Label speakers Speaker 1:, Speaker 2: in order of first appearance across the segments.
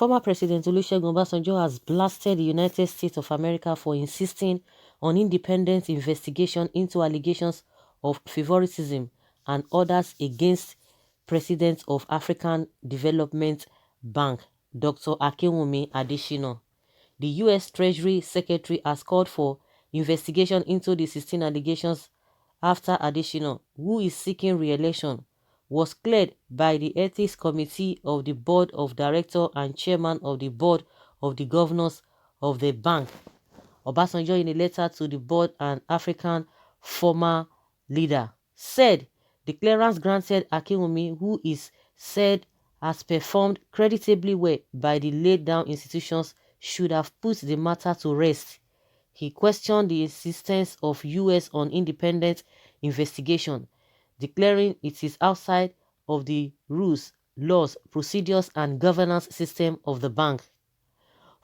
Speaker 1: Former President Olusegun Obasanjo has blasted the United States of America for insisting on independent investigation into allegations of favoritism and orders against President of African Development Bank, Dr. Akinwumi Adesina. The U.S. Treasury Secretary has called for investigation into the 16 allegations after Adesina, who is seeking re-election, was cleared by the Ethics Committee of the Board of Directors and Chairman of the Board of the Governors of the bank. Obasanjo, in a letter to the board and African former leader, said the clearance granted Akinwumi, who is said has performed creditably well by the laid-down institutions, should have put the matter to rest. He questioned the insistence of U.S. on independent investigation, declaring it is outside of the rules, laws, procedures, and governance system of the bank.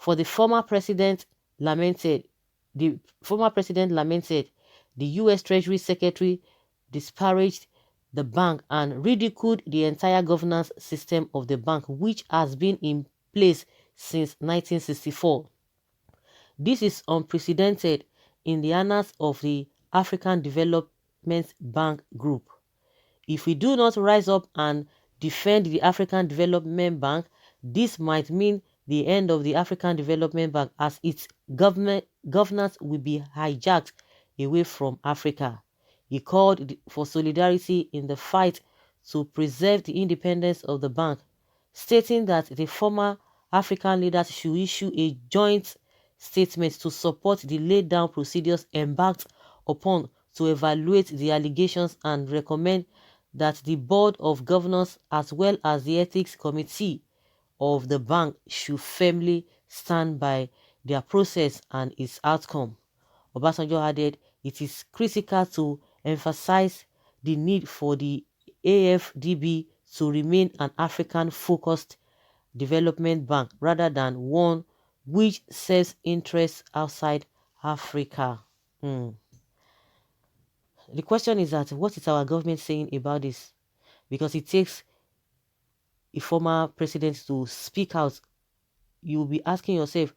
Speaker 1: The former president lamented the U.S. Treasury Secretary disparaged the bank and ridiculed the entire governance system of the bank, which has been in place since 1964. This is unprecedented in the annals of the African Development Bank Group. If we do not rise up and defend the African Development Bank, this might mean the end of the African Development Bank, as its governance will be hijacked away from Africa. He called for solidarity in the fight to preserve the independence of the bank, stating that the former African leaders should issue a joint statement to support the laid-down procedures embarked upon to evaluate the allegations and recommend that the Board of Governors as well as the Ethics Committee of the bank should firmly stand by their process and its outcome. Obasanjo added, it is critical to emphasize the need for the AFDB to remain an African-focused development bank rather than one which serves interests outside Africa. The question is that what is our government saying about this? Because it takes a former president to speak out. You'll be asking yourself,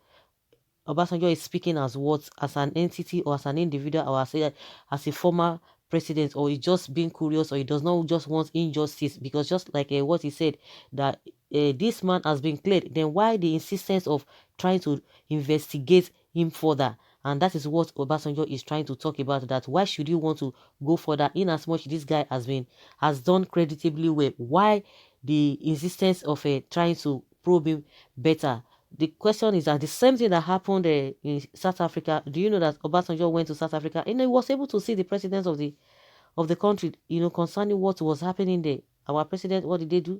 Speaker 1: Obasanjo is speaking as what? As an entity or as an individual, or as a former president, or he's just being curious, or he does not just want injustice? Because just like what he said, that this man has been cleared, then why the insistence of trying to investigate him further? And that is what Obasanjo is trying to talk about, that why should you want to go further in as much this guy has done creditably well? Why the insistence of trying to probe him better? The question is that the same thing that happened in South Africa. Do you know that Obasanjo went to South Africa and he was able to see the president of the country, concerning what was happening there? Our president, what did they do?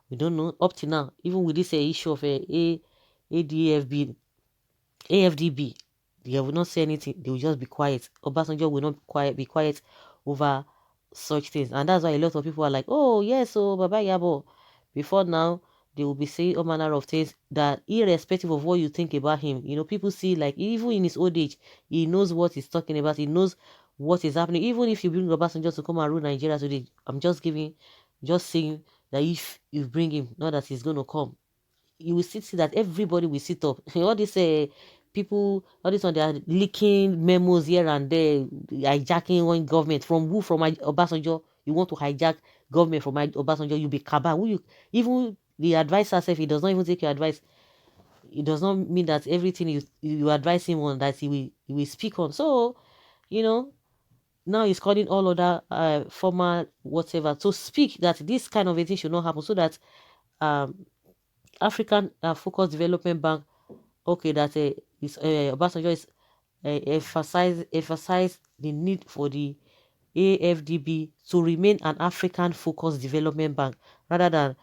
Speaker 1: We don't know up to now. Even with this issue of ADFB, AFDB, they will not say anything. They will just be quiet. Obasanjo will not be quiet over such things, and that's why a lot of people are like, oh yes, so Baba Yabo. Before now, they will be saying all manner of things that, irrespective of what you think about him, people see, like, even in his old age, he knows what he's talking about. He knows what is happening. Even if you bring Obasanjo to come and rule Nigeria today, I'm just saying that if you bring him, not that he's going to come, you will see that everybody will sit up. All these people, all this one, they are leaking memos here and there, hijacking one government. From who? From Obasanjo. You want to hijack government from Obasanjo? You be cabal. Even the advisor self, he does not even take your advice. It does not mean that everything you advise him on, that he will speak on. So, now he's calling all other former whatever to speak that this kind of a thing should not happen, so that African Focus Development Bank, okay, that Obasanjo is emphasize the need for the AFDB to remain an African-focused development bank rather than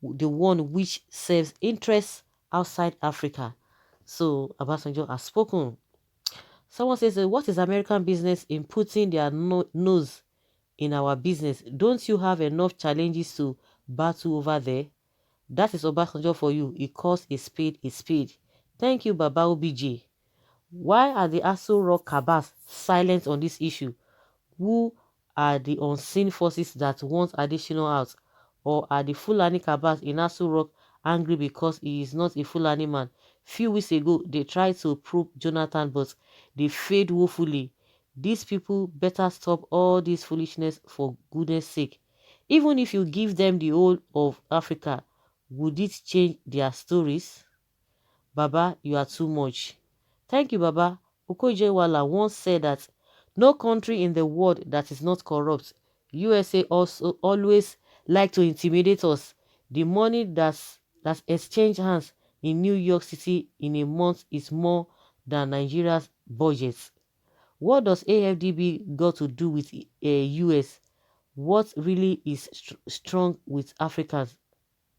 Speaker 1: the one which serves interests outside Africa. So Obasanjo has spoken. Someone says, what is American business in putting their nose in our business? Don't you have enough challenges to battle over there? That is Obasanjo for you. He calls a spade a spade. Thank you, Baba OBJ. Why are the Aso Rock Kabas silent on this issue? Who are the unseen forces that want additional out? Or are the Fulani Kabas in Aso Rock angry because he is not a Fulani man. Few weeks ago, they tried to probe Jonathan, but they failed woefully. These people better stop all this foolishness for goodness sake. Even if you give them the whole of Africa, would it change their stories? Baba, you are too much. Thank you, Baba. Okojewala once said that no country in the world that is not corrupt. USA also always like to intimidate us. The money that's exchanged hands in New York City in a month is more than Nigeria's budget. What does AFDB got to do with US? What really is strong with Africans?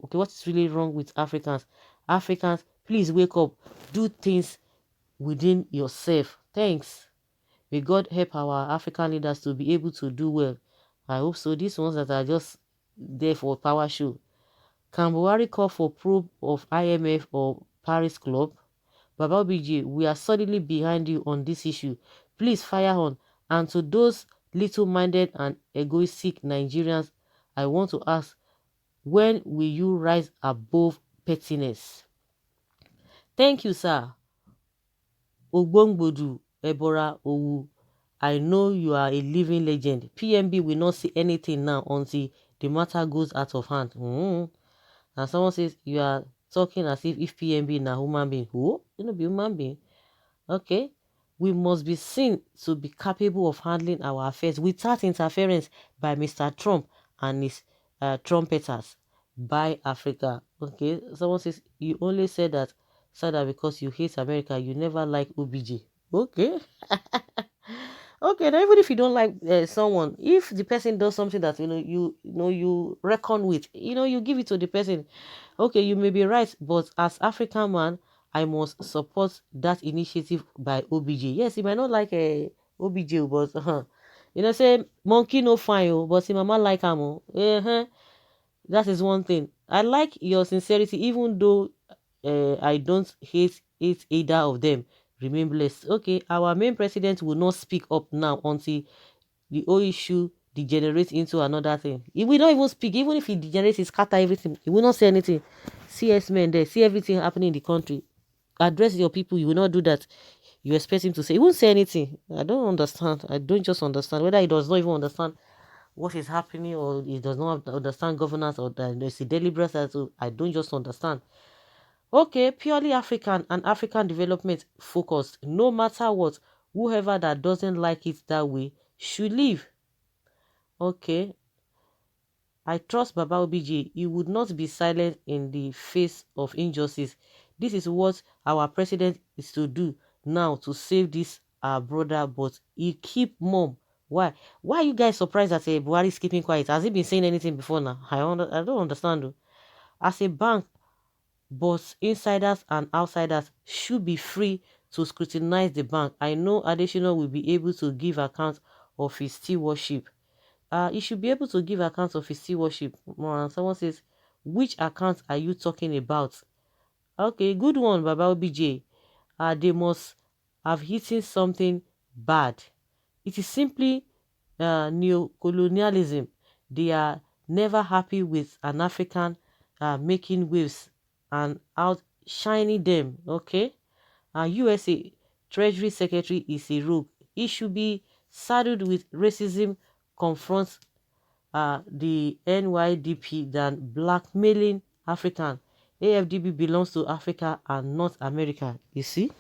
Speaker 1: Okay, what is really wrong with Africans? Africans, please wake up. Do things within yourself. Thanks. May God help our African leaders to be able to do well. I hope so. These ones that are just there for power show. Can Buhari call for probe of IMF or Paris Club? Baba BJ, we are solidly behind you on this issue. Please fire on. And to those little-minded and egoistic Nigerians, I want to ask, when will you rise above pettiness? Thank you, sir. Ogbongbodu Ebora Owu. I know you are a living legend. PMB will not see anything now until the matter goes out of hand. And someone says you are talking as if PMB na human being. Who? You know, be human being. Okay. We must be seen to be capable of handling our affairs without interference by Mr. Trump and his trumpeters. By Africa. Okay. Someone says you only said that because you hate America, you never like OBJ. Okay. Okay, now even if you don't like someone, if the person does something that you reckon with, you give it to the person. Okay, you may be right, but as African man, I must support that initiative by OBJ. Yes, he might not like a OBJ, but say monkey no fine, but see mama like him. That is one thing. I like your sincerity, even though I don't hate either of them. Remain blessed. Okay, our main president will not speak up now until the whole issue degenerates into another thing. He will not even speak, even if he degenerates, he scatter everything. He will not say anything. See S men there, see everything happening in the country. Address your people. You will not do that. You expect him to say. He won't say anything. I don't understand. I don't just understand whether he does not even understand what is happening or he does not understand governance or that there's a deliberate. So I don't just understand. Okay, purely African and African development focused. No matter what, whoever that doesn't like it that way should leave. Okay, I trust Baba OBJ. He would not be silent in the face of injustice. This is what our president is to do now to save this our brother, but he keep mum. Why? Why are you guys surprised that Buhari is keeping quiet? Has he been saying anything before now? I don't understand though. As a bank, but insiders and outsiders should be free to scrutinize the bank. I know Additional will be able to give account of his stewardship. He should be able to give account of his stewardship. Someone says, which account are you talking about? Okay, good one, Baba OBJ. They must have hidden something bad. It is simply neo-colonialism. They are never happy with an African making waves and outshining them. Okay, USA Treasury Secretary is a rogue. He should be saddled with racism, confronts the NYDP than blackmailing African. AFDB belongs to Africa and not America. You see?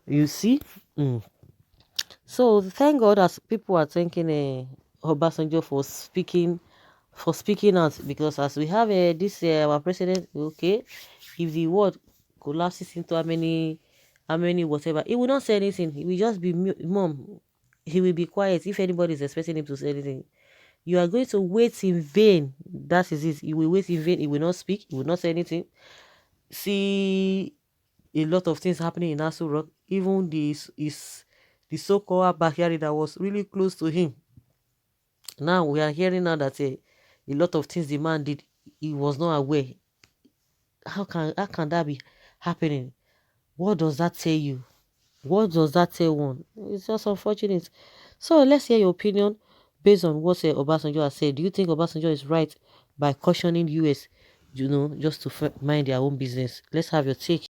Speaker 1: You see? So thank God as people are thanking Obasanjo for speaking out, because as we have this our president, okay, if the world collapses into how many whatever, he will not say anything. He will just be mum. He will be quiet if anybody is expecting him to say anything. You are going to wait in vain. That is it. You will wait in vain. He will not speak. He will not say anything. See a lot of things happening in Aso Rock. Even the so-called Bakari that was really close to him. Now we are hearing now that a lot of things the man did, he was not aware. How can that be happening? What does that tell you? What does that tell one? It's just unfortunate. So let's hear your opinion based on what Obasanjo has said. Do you think Obasanjo is right by cautioning US? just to mind their own business. Let's have your take.